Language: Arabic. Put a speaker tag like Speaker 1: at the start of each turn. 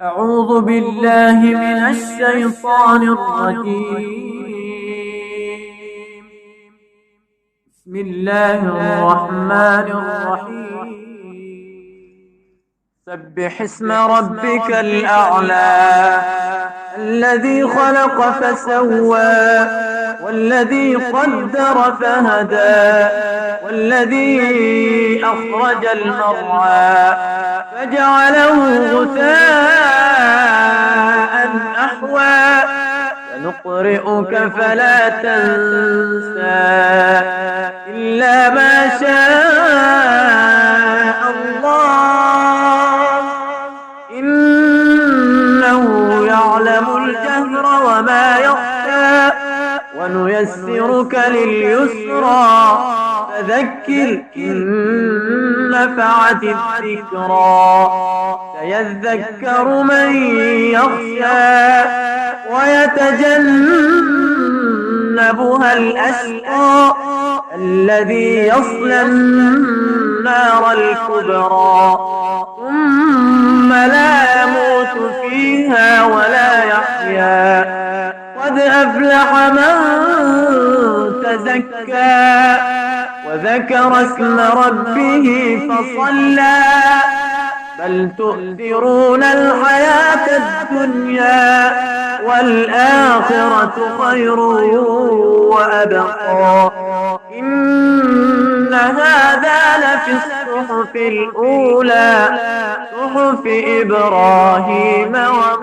Speaker 1: أعوذ بالله من الشيطان الرجيم. بسم الله الرحمن الرحيم. سبح اسم ربك الأعلى الذي خلق فسوى والذي قدر فهدى والذي أخرج المرعى فجعله غثاء أحوى سنقرئك فلا تنسى إلا ما شاء الله إنه يعلم الجهر وما يخفى ونيسرك لليسرى فذكر إن نفعت الذكرى سيذكر من يخشى ويتجنبها الأشقى الذي يصلى النار الكبرى ثم لا يموت فيها ولا يحيا قد أفلح من تزكى وذكر اسم ربه فصلى بل تؤثرون الحياة الدنيا والآخرة خير وأبقى إن هذا لفي الصحف الأولى صحف إبراهيم وموسى.